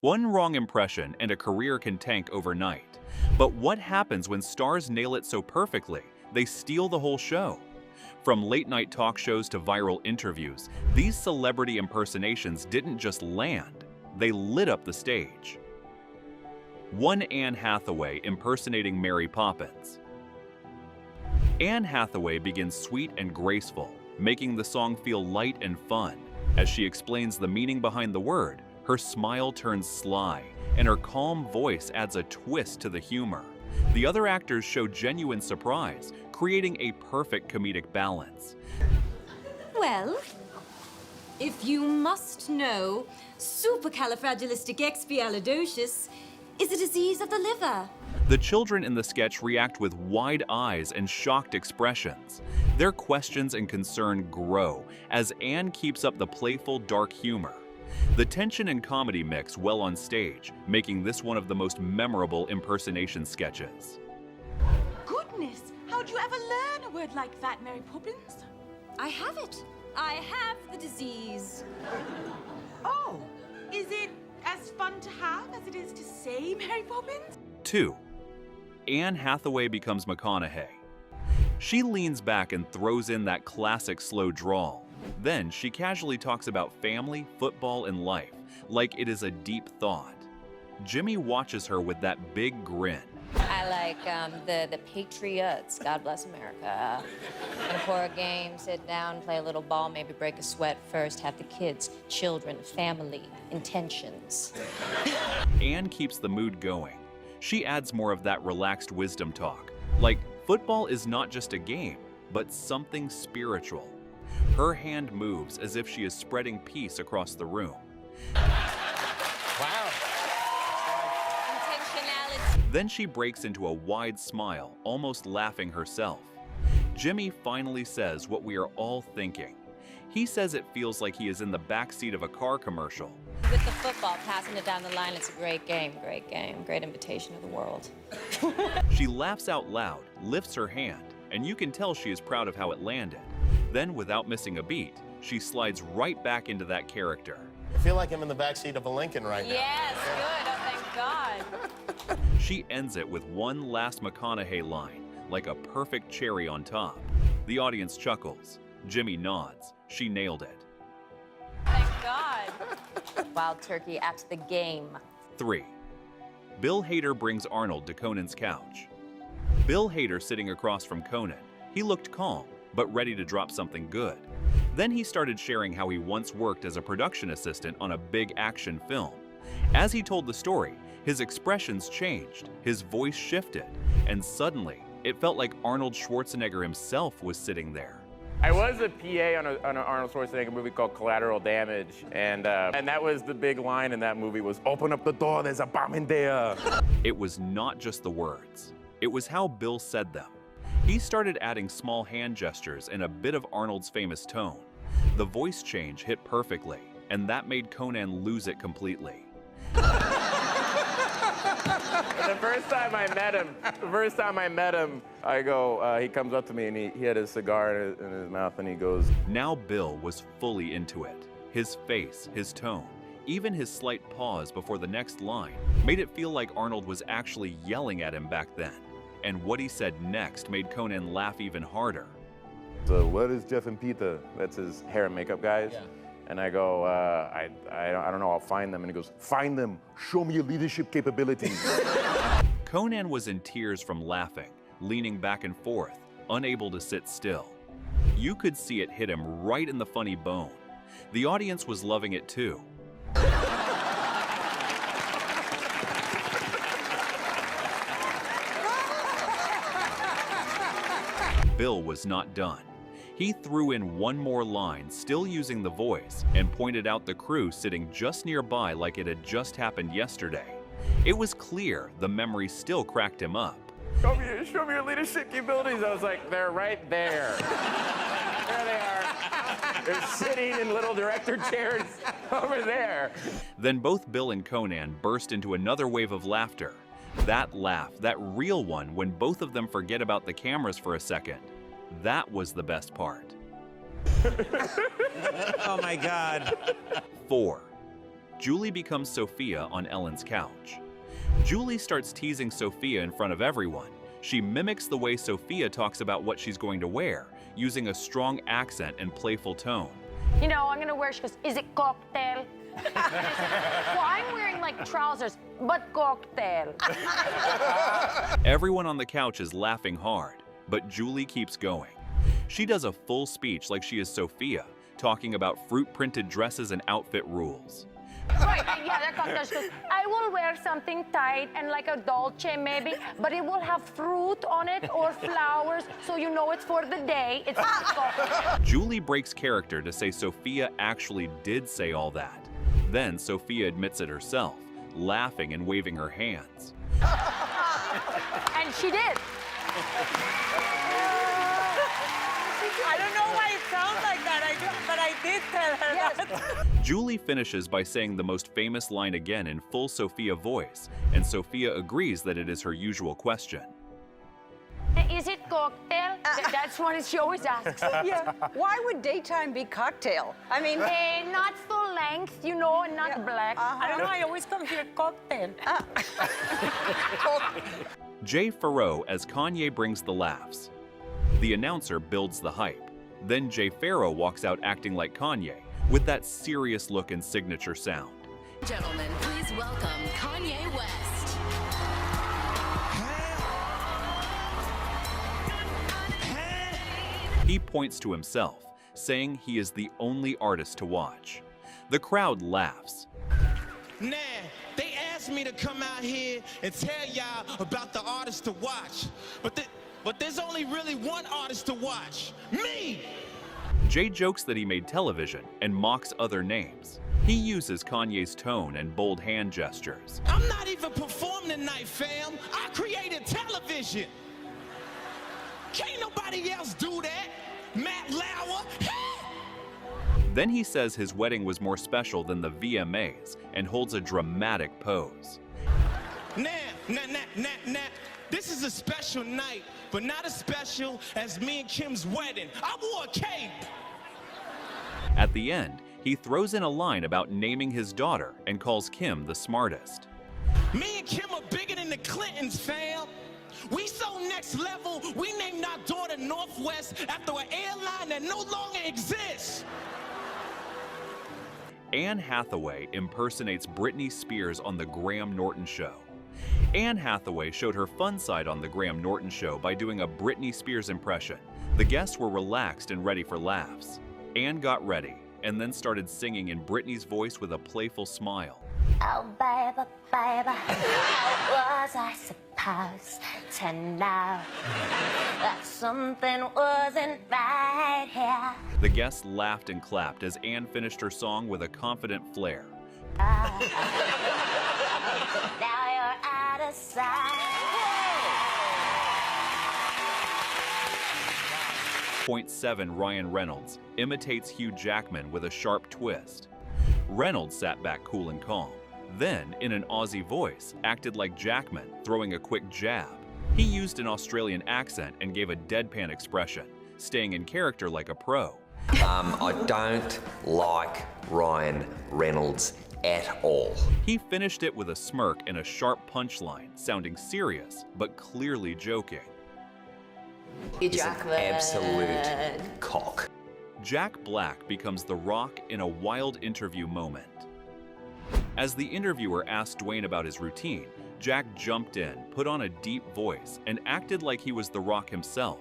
One wrong impression and a career can tank overnight. But what happens when stars nail it so perfectly, they steal the whole show? From late-night talk shows to viral interviews, these celebrity impersonations didn't just land, they lit up the stage. 1. Anne Hathaway impersonating Mary Poppins. Anne Hathaway begins sweet and graceful, making the song feel light and fun. As she explains the meaning behind the word, her smile turns sly, and her calm voice adds a twist to the humor. The other actors show genuine surprise, creating a perfect comedic balance. Well, if you must know, supercalifragilisticexpialidocious is a disease of the liver. The children in the sketch react with wide eyes and shocked expressions. Their questions and concern grow as Anne keeps up the playful, dark humor. The tension and comedy mix well on stage, making this one of the most memorable impersonation sketches. Goodness, how'd you ever learn a word like that, Mary Poppins? I have it. I have the disease. Oh, is it as fun to have as it is to say, Mary Poppins? 2. Anne Hathaway becomes McConaughey. She leans back and throws in that classic slow drawl. Then she casually talks about family, football, and life, like it is a deep thought. Jimmy watches her with that big grin. I like the Patriots, God bless America. And before a game, sit down, play a little ball, maybe break a sweat first, have the kids, children, family, intentions. Anne keeps the mood going. She adds more of that relaxed wisdom talk, like football is not just a game, but something spiritual. Her hand moves as if she is spreading peace across the room. Wow. Intentionality. Then she breaks into a wide smile, almost laughing herself. Jimmy finally says what we are all thinking. He says it feels like he is in the backseat of a car commercial. With the football, passing it down the line, it's a great game, great invitation of the world. She laughs out loud, lifts her hand, and you can tell she is proud of how it landed. Then, without missing a beat, she slides right back into that character. I feel like I'm in the backseat of a Lincoln right now. Yes, good, oh thank God. She ends it with one last McConaughey line, like a perfect cherry on top. The audience chuckles. Jimmy nods. She nailed it. Thank God. Wild turkey at the game. 3. Bill Hader brings Arnold to Conan's couch. Bill Hader sitting across from Conan. He looked calm, but ready to drop something good. Then he started sharing how he once worked as a production assistant on a big action film. As he told the story, his expressions changed, his voice shifted, and suddenly, it felt like Arnold Schwarzenegger himself was sitting there. I was a PA on an Arnold Schwarzenegger movie called Collateral Damage, and that was the big line in that movie was, "Open up the door, there's a bomb in there." It was not just the words. It was how Bill said them. He started adding small hand gestures and a bit of Arnold's famous tone. The voice change hit perfectly, and that made Conan lose it completely. The first time I met him, I go, he comes up to me and he had his cigar in his mouth and he goes, Now Bill was fully into it. His face, his tone, even his slight pause before the next line made it feel like Arnold was actually yelling at him back then. And what he said next made Conan laugh even harder. "So what is Jeff and Peter?" That's his hair and makeup guys. Yeah. And I go, I don't know, I'll find them. And he goes, "Find them, show me your leadership capabilities." Conan was in tears from laughing, leaning back and forth, unable to sit still. You could see it hit him right in the funny bone. The audience was loving it too. Bill was not done. He threw in one more line, still using the voice, and pointed out the crew sitting just nearby like it had just happened yesterday. It was clear the memory still cracked him up. Show me your leadership capabilities. I was like, they're right there. There they are. They're sitting in little director chairs over there. Then both Bill and Conan burst into another wave of laughter. That laugh, that real one when both of them forget about the cameras for a second, that was the best part. Oh my God. 4. Julie becomes Sophia on Ellen's couch. Julie starts teasing Sophia in front of everyone. She mimics the way Sophia talks about what she's going to wear, using a strong accent and playful tone. You know, I'm gonna wear, she goes, is it cocktail? Well, I'm wearing like trousers, but cocktail. Everyone on the couch is laughing hard, but Julie keeps going. She does a full speech like she is Sophia, talking about fruit-printed dresses and outfit rules. Right, yeah, they're cocktails. She goes, I will wear something tight and like a dolce maybe, but it will have fruit on it or flowers, so you know it's for the day. It's cocktail. Julie breaks character to say Sophia actually did say all that. Then Sophia admits it herself, laughing and waving her hands. And she did. I don't know why it sounds like that, but I did tell her that. Julie finishes by saying the most famous line again in full Sophia voice, and Sophia agrees that it is her usual question. Is it cocktail? That's what she always asks. Yeah. Why would daytime be cocktail? I mean, Not full length, you know, and not black. I don't know, I always come here cocktail. Jay Pharoah as Kanye brings the laughs. The announcer builds the hype. Then Jay Pharoah walks out acting like Kanye, with that serious look and signature sound. Gentlemen, please welcome Kanye West. He points to himself, saying he is the only artist to watch. The crowd laughs. Nah, they asked me to come out here and tell y'all about the artist to watch. But there's only really one artist to watch, me! Jay jokes that he made television and mocks other names. He uses Kanye's tone and bold hand gestures. I'm not even performing tonight, fam. I created television. Can't nobody else do that. Matt Lauer. Then he says his wedding was more special than the VMAs and holds a dramatic pose. Nah. This is a special night, but not as special as me and Kim's wedding. I wore a cape. At the end, he throws in a line about naming his daughter and calls Kim the smartest. Me and Kim are bigger than the Clintons, fam. We so next level, we named our daughter Northwest after an airline that no longer exists. Anne Hathaway impersonates Britney Spears on The Graham Norton Show. Anne Hathaway showed her fun side on The Graham Norton Show by doing a Britney Spears impression. The guests were relaxed and ready for laughs. Anne got ready and then started singing in Britney's voice with a playful smile. Oh, baby, baby, how was I supposed to know that something wasn't right here? The guests laughed and clapped as Anne finished her song with a confident flair. Now you're out of sight. .7 Ryan Reynolds imitates Hugh Jackman with a sharp twist. Reynolds sat back cool and calm. Then, in an Aussie voice, acted like Jackman, throwing a quick jab. He used an Australian accent and gave a deadpan expression, staying in character like a pro. I don't like Ryan Reynolds at all. He finished it with a smirk and a sharp punchline, sounding serious, but clearly joking. He's an absolute cock. Jack Black becomes The Rock in a wild interview moment. As the interviewer asked Dwayne about his routine, Jack jumped in, put on a deep voice, and acted like he was The Rock himself.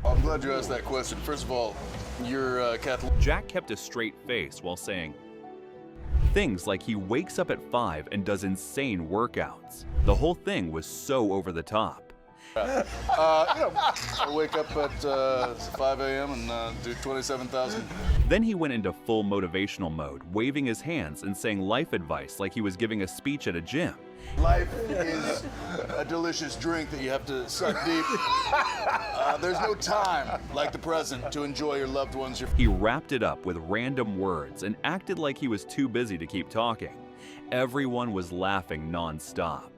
I'm glad you asked that question. First of all, you're Catholic. Jack kept a straight face while saying things like he wakes up at 5 and does insane workouts. The whole thing was so over the top. I wake up at 5 a.m. and do 27,000. Then he went into full motivational mode, waving his hands and saying life advice like he was giving a speech at a gym. Life is a delicious drink that you have to suck deep. There's no time like the present to enjoy your loved ones. He wrapped it up with random words and acted like he was too busy to keep talking. Everyone was laughing non-stop.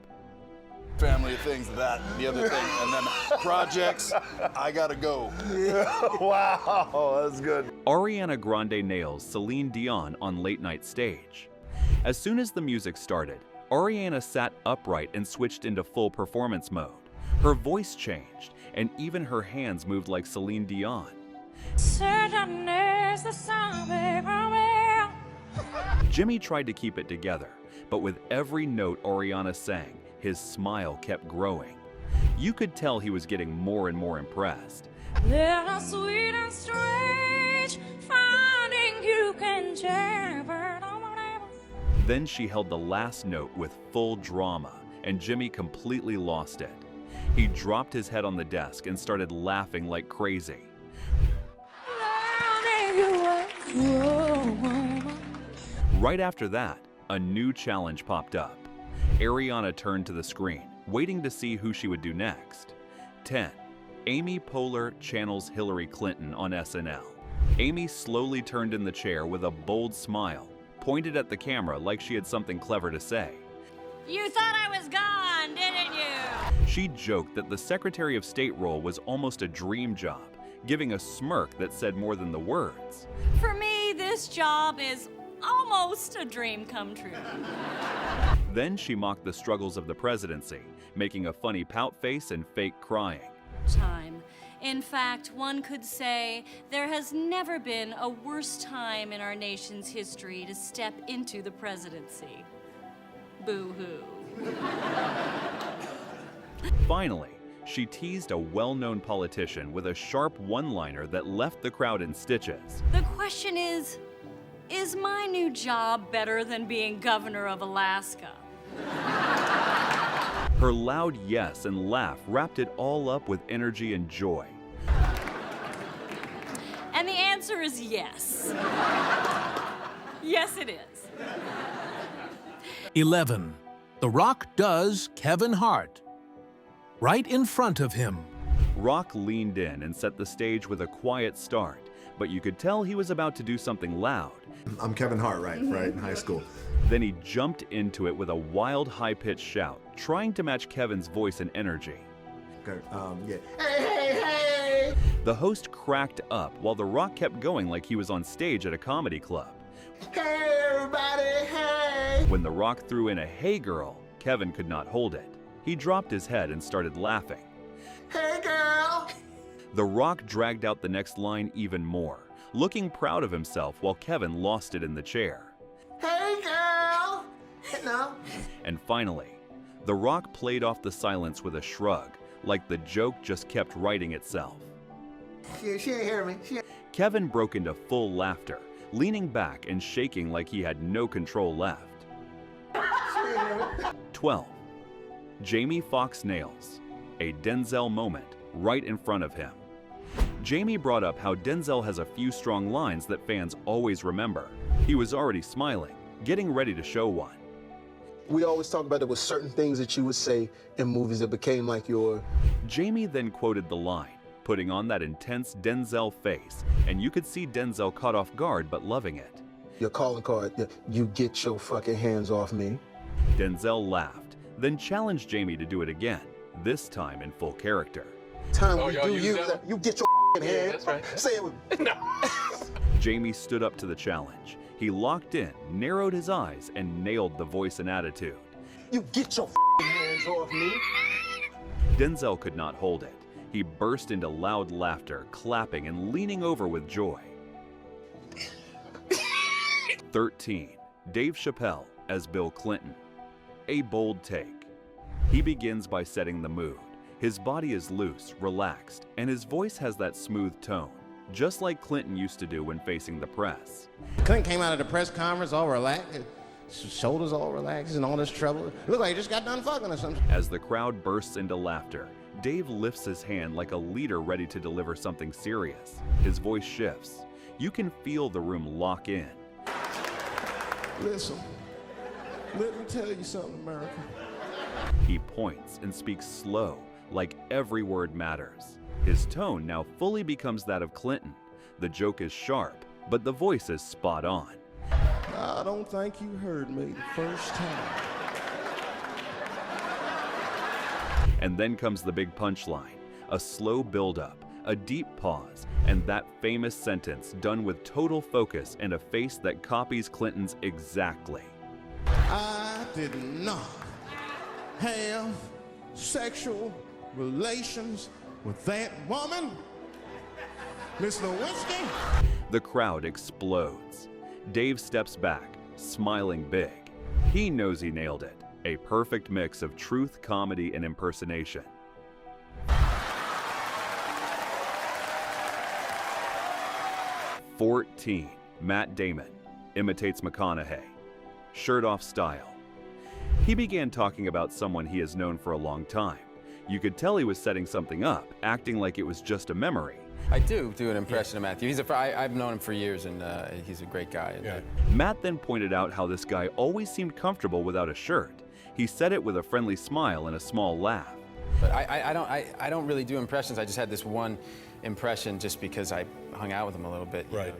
Family things, that, the other thing, and then projects, I gotta go. Wow, that's good. Ariana Grande nails Celine Dion on late night stage. As soon as the music started, Ariana sat upright and switched into full performance mode. Her voice changed, and even her hands moved like Celine Dion. Jimmy tried to keep it together, but with every note Ariana sang, his smile kept growing. You could tell he was getting more and more impressed. Little sweet and strange, finding you can jabber. Then she held the last note with full drama, and Jimmy completely lost it. He dropped his head on the desk and started laughing like crazy. Right after that, a new challenge popped up. Ariana turned to the screen, waiting to see who she would do next. 10. Amy Poehler channels Hillary Clinton on SNL. Amy slowly turned in the chair with a bold smile, pointed at the camera like she had something clever to say. You thought I was gone, didn't you? She joked that the Secretary of State role was almost a dream job, giving a smirk that said more than the words. For me, this job is almost a dream come true. Then she mocked the struggles of the presidency, making a funny pout face and fake crying. Time. In fact, one could say there has never been a worse time in our nation's history to step into the presidency. Boo-hoo. Finally, she teased a well-known politician with a sharp one-liner that left the crowd in stitches. The question is my new job better than being governor of Alaska? Her loud yes and laugh wrapped it all up with energy and joy. And the answer is yes. Yes, it is. 11. The Rock does Kevin Hart. Right in front of him. Rock leaned in and set the stage with a quiet start, but you could tell he was about to do something loud. I'm Kevin Hart, right in high school. Then he jumped into it with a wild, high-pitched shout, trying to match Kevin's voice and energy. Okay, yeah. Hey, hey, hey! The host cracked up while The Rock kept going like he was on stage at a comedy club. Hey, everybody, hey! When The Rock threw in a "Hey girl," Kevin could not hold it. He dropped his head and started laughing. Hey, girl! The Rock dragged out the next line even more, looking proud of himself while Kevin lost it in the chair. Hey, girl! No. And finally, The Rock played off the silence with a shrug, like the joke just kept writing itself. She ain't hear me. Kevin broke into full laughter, leaning back and shaking like he had no control left. 12. Jamie Foxx nails. A Denzel moment right in front of him. Jamie brought up how Denzel has a few strong lines that fans always remember. He was already smiling, getting ready to show one. We always talk about there were certain things that you would say in movies that became like your... Jamie then quoted the line, putting on that intense Denzel face, and you could see Denzel caught off guard but loving it. Your calling card, you get your fucking hands off me. Denzel laughed, then challenged Jamie to do it again, this time in full character. You get your hands. That's right. Say it with me. No. Jamie stood up to the challenge. He locked in, narrowed his eyes, and nailed the voice and attitude. You get your hands off me. Denzel could not hold it. He burst into loud laughter, clapping and leaning over with joy. 13. Dave Chappelle as Bill Clinton. A bold take. He begins by setting the mood. His body is loose, relaxed, and his voice has that smooth tone, just like Clinton used to do when facing the press. Clinton came out of the press conference all relaxed, his shoulders all relaxed and all this trouble. It looked like he just got done fucking or something. As the crowd bursts into laughter, Dave lifts his hand like a leader ready to deliver something serious. His voice shifts. You can feel the room lock in. Listen, let me tell you something, America. He points and speaks slow, like every word matters. His tone now fully becomes that of Clinton. The joke is sharp, but the voice is spot on. I don't think you heard me the first time. And then comes the big punchline, a slow build-up, a deep pause, and that famous sentence done with total focus and a face that copies Clinton's exactly. did not have sexual relations with that woman, Miss Lewinsky. The crowd explodes. Dave steps back, smiling big. He knows he nailed it. A perfect mix of truth, comedy, and impersonation. "14. Matt Damon imitates McConaughey. Shirt off style. He began talking about someone he has known for a long time. You could tell he was setting something up, acting like it was just a memory. I do an impression of Matthew. I've known him for years, and he's a great guy. Yeah. Matt then pointed out how this guy always seemed comfortable without a shirt. He said it with a friendly smile and a small laugh. But I don't really do impressions. I just had this one impression just because I hung out with him a little bit. Right.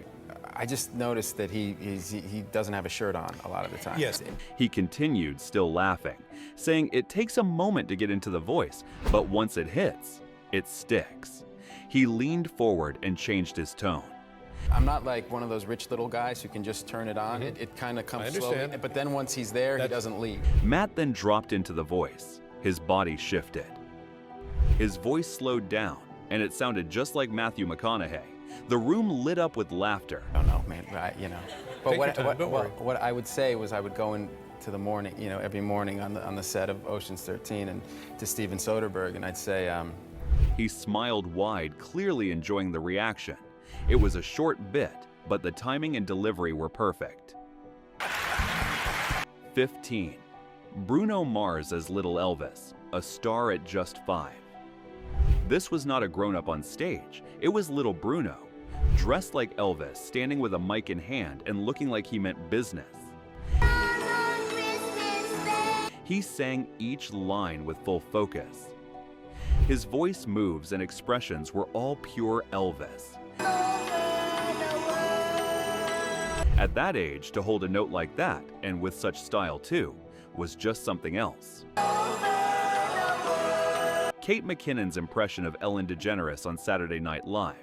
I just noticed that he doesn't have a shirt on a lot of the time. Yes. He continued, still laughing, saying it takes a moment to get into the voice, but once it hits, it sticks. He leaned forward and changed his tone. I'm not like one of those rich little guys who can just turn it on. It kind of comes slowly, but then once he's there, he doesn't leave. Matt then dropped into the voice. His body shifted. His voice slowed down, and it sounded just like Matthew McConaughey. The room lit up with laughter. I don't know, man, But what I would say was I would go into the morning, every morning on the set of Ocean's 13 and to Steven Soderbergh, and I'd say... He smiled wide, clearly enjoying the reaction. It was a short bit, but the timing and delivery were perfect. 15. Bruno Mars as Little Elvis, a star at just 5. This was not a grown-up on stage. It was little Bruno, dressed like Elvis, standing with a mic in hand and looking like he meant business. He sang each line with full focus. His voice moves and expressions were all pure Elvis. At that age, to hold a note like that, and with such style too, was just something else. Kate McKinnon's impression of Ellen DeGeneres on Saturday Night Live.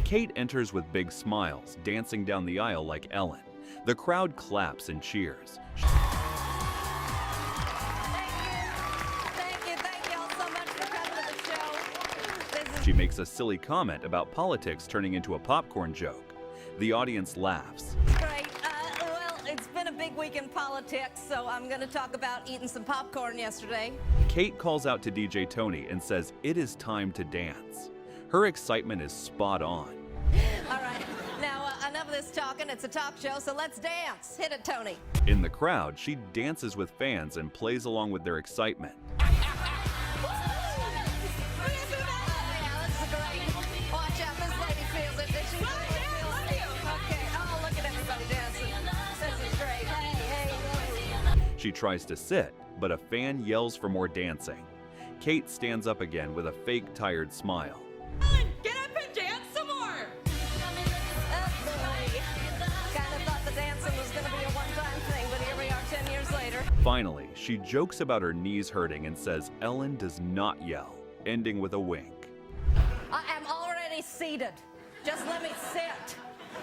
Kate enters with big smiles, dancing down the aisle like Ellen. The crowd claps and cheers. She makes a silly comment about politics turning into a popcorn joke. The audience laughs. Great. Well, it's been a big week in politics, so I'm going to talk about eating some popcorn yesterday. Kate calls out to DJ Tony and says it is time to dance. Her excitement is spot on. All right. Now, enough of this talking. It's a talk show, so let's dance. Hit it, Tony. In the crowd, she dances with fans and plays along with their excitement. She tries to sit, but a fan yells for more dancing. Kate stands up again with a fake tired smile. Ellen, get up and dance some more! Kind of thought the dancing was going to be a one-time thing, but here we are 10 years later. Finally, she jokes about her knees hurting and says Ellen does not yell, ending with a wink. I am already seated. Just let me sit.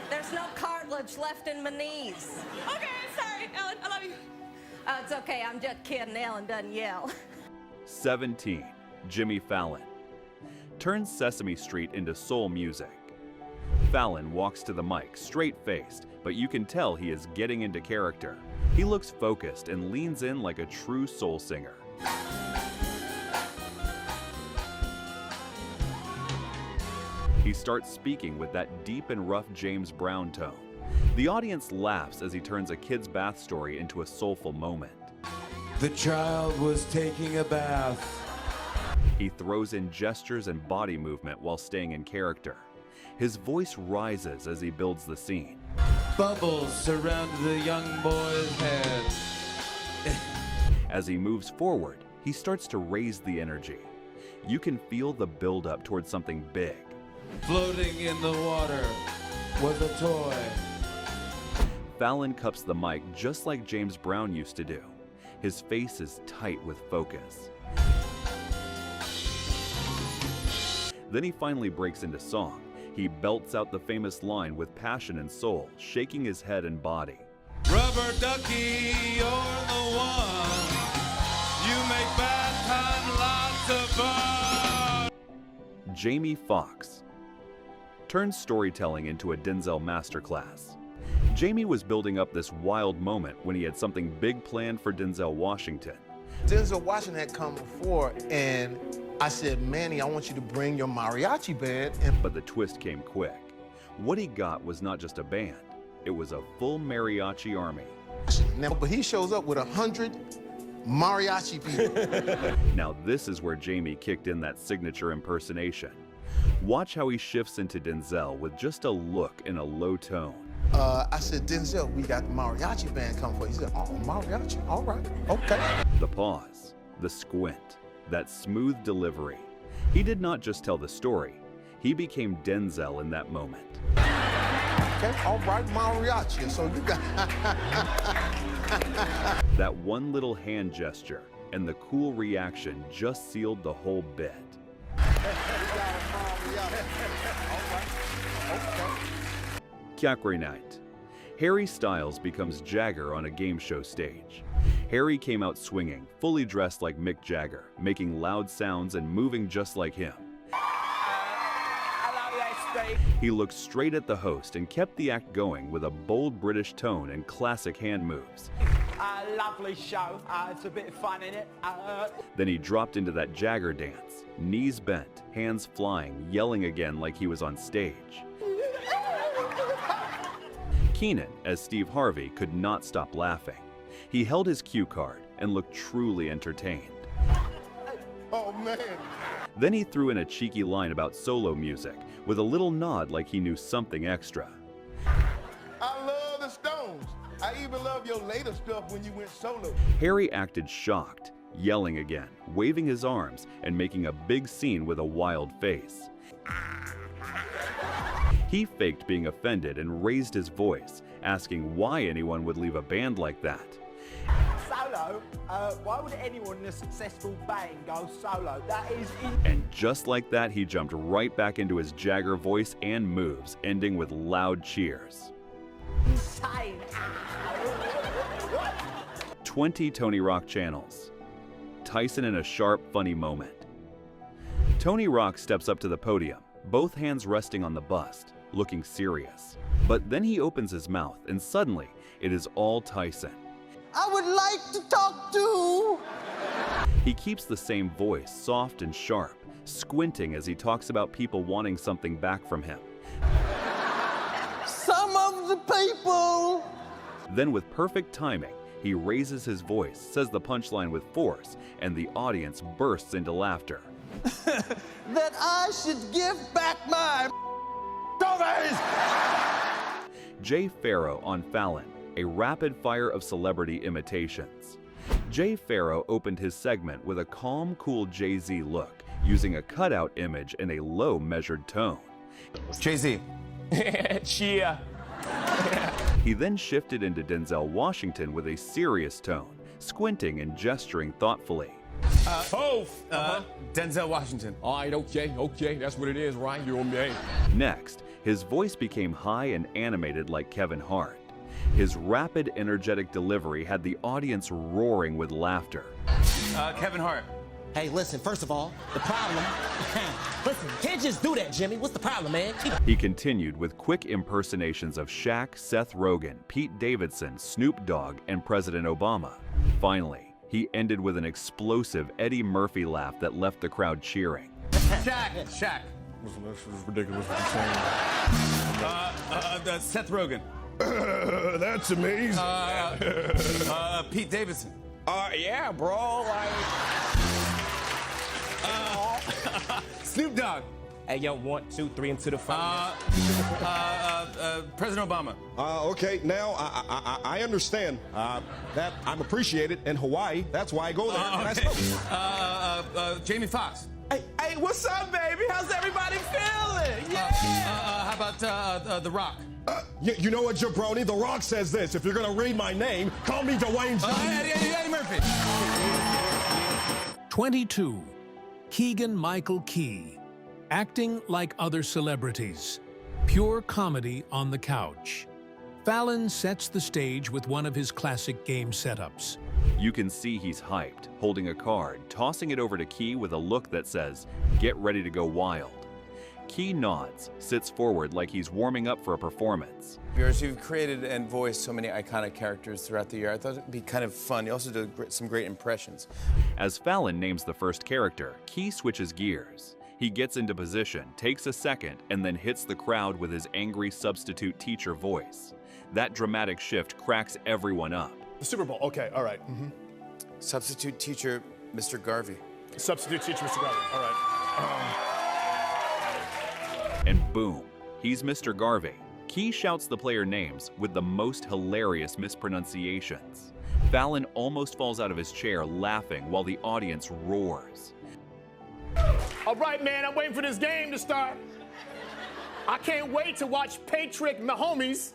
There's no cartilage left in my knees. Okay, sorry, Ellen, I love you. It's okay, I'm just kidding. Ellen doesn't yell. 17. Jimmy Fallon turns Sesame Street into soul music. Fallon walks to the mic, straight-faced, but you can tell he is getting into character. He looks focused and leans in like a true soul singer. He starts speaking with that deep and rough James Brown tone. The audience laughs as he turns a kid's bath story into a soulful moment. The child was taking a bath. He throws in gestures and body movement while staying in character. His voice rises as he builds the scene. Bubbles surround the young boy's head. As he moves forward, he starts to raise the energy. You can feel the build-up towards something big. Floating in the water was a toy. Fallon cups the mic just like James Brown used to do. His face is tight with focus. Then he finally breaks into song. He belts out the famous line with passion and soul, shaking his head and body. Rub rubber ducky, you're the one. You make bad time lots of fun. Jamie Foxx turns storytelling into a Denzel masterclass. Jamie was building up this wild moment when he had something big planned for Denzel Washington. Denzel Washington had come before, and I said, Manny, I want you to bring your mariachi band. But the twist came quick. What he got was not just a band, it was a full mariachi army. Now, but he shows up with 100 mariachi people. Now this is where Jamie kicked in that signature impersonation. Watch how he shifts into Denzel with just a look and a low tone. I said, Denzel, we got the mariachi band coming for you. He said, oh, mariachi, all right, okay. The pause, the squint, that smooth delivery. He did not just tell the story, he became Denzel in that moment. Okay, all right, mariachi, so you got... That one little hand gesture and the cool reaction just sealed the whole bit. Kyakkre night. Harry Styles becomes Jagger on a game show stage. Harry came out swinging, fully dressed like Mick Jagger, making loud sounds and moving just like him. He looked straight at the host and kept the act going with a bold British tone and classic hand moves. Lovely show. It's a bit of fun in it. Then he dropped into that Jagger dance, knees bent, hands flying, yelling again like he was on stage. Keenan, as Steve Harvey, could not stop laughing. He held his cue card and looked truly entertained. Oh, man. Then he threw in a cheeky line about solo music with a little nod like he knew something extra. I love the Stones. I even love your later stuff when you went solo. Harry acted shocked, yelling again, waving his arms, and making a big scene with a wild face. He faked being offended and raised his voice, asking why anyone would leave a band like that. Solo? Why would anyone in a successful band go solo? That is... And just like that, he jumped right back into his Jagger voice and moves, ending with loud cheers. Insane. 20 Tony Rock channels. Tyson in a sharp, funny moment. Tony Rock steps up to the podium, both hands resting on the bust, looking serious. But then he opens his mouth, and suddenly, it is all Tyson. I would like to talk to... He keeps the same voice, soft and sharp, squinting as he talks about people wanting something back from him. Some of the people... Then with perfect timing, he raises his voice, says the punchline with force, and the audience bursts into laughter. that I should give back my... Jay Pharoah on Fallon, a rapid fire of celebrity imitations. Jay Pharoah opened his segment with a calm, cool Jay-Z look, using a cutout image in a low, measured tone. Jay-Z. Cheer. He then shifted into Denzel Washington with a serious tone, squinting and gesturing thoughtfully. Denzel Washington. All right, okay, that's what it is, right? You're on me. Next, his voice became high and animated like Kevin Hart. His rapid, energetic delivery had the audience roaring with laughter. Kevin Hart. Hey, listen, first of all, the problem... listen, can't just do that, Jimmy. What's the problem, man? He continued with quick impersonations of Shaq, Seth Rogen, Pete Davidson, Snoop Dogg, and President Obama. Finally, he ended with an explosive Eddie Murphy laugh that left the crowd cheering. Shaq. This is ridiculous what you're saying. Seth Rogen. That's amazing. Pete Davidson. Yeah, bro. Snoop Dogg. Hey, yo, 1, 2, 3 into the front. President Obama. Okay, now I understand. That I'm appreciated in Hawaii. That's why I go there. Jamie Foxx. Hey, what's up, baby? How's everybody feeling? Yeah. How about The Rock? You know what, Jabroni? The Rock says this. If you're gonna read my name, call me Dwayne Johnson. Eddie Murphy. 22. Keegan Michael Key. Acting like other celebrities. Pure comedy on the couch. Fallon sets the stage with one of his classic game setups. You can see he's hyped, holding a card, tossing it over to Key with a look that says, "Get ready to go wild." Key nods, sits forward like he's warming up for a performance. Viewers, you've created and voiced so many iconic characters throughout the year. I thought it'd be kind of fun. You also did some great impressions. As Fallon names the first character, Key switches gears. He gets into position, takes a second, and then hits the crowd with his angry substitute teacher voice. That dramatic shift cracks everyone up. The Super Bowl. Okay, all right. Substitute teacher, Mr. Garvey. Substitute teacher, Mr. Garvey. All right. And boom, he's Mr. Garvey. Key shouts the player names with the most hilarious mispronunciations. Fallon almost falls out of his chair laughing while the audience roars. All right, man, I'm waiting for this game to start. I can't wait to watch Patrick Mahomes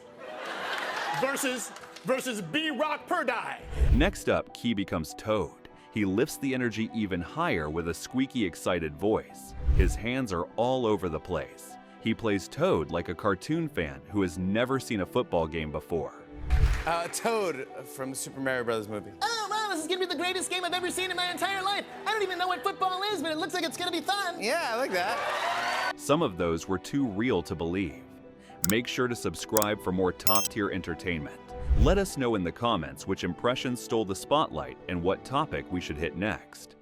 versus B-Rock Purdy. Next up, Key becomes Toad. He lifts the energy even higher with a squeaky, excited voice. His hands are all over the place. He plays Toad like a cartoon fan who has never seen a football game before. Toad from the Super Mario Brothers movie. Oh, wow, this is gonna be the greatest game I've ever seen in my entire life. I don't even know what football is, but it looks like it's gonna be fun. Yeah, I like that. Some of those were too real to believe. Make sure to subscribe for more top-tier entertainment. Let us know in the comments which impressions stole the spotlight and what topic we should hit next.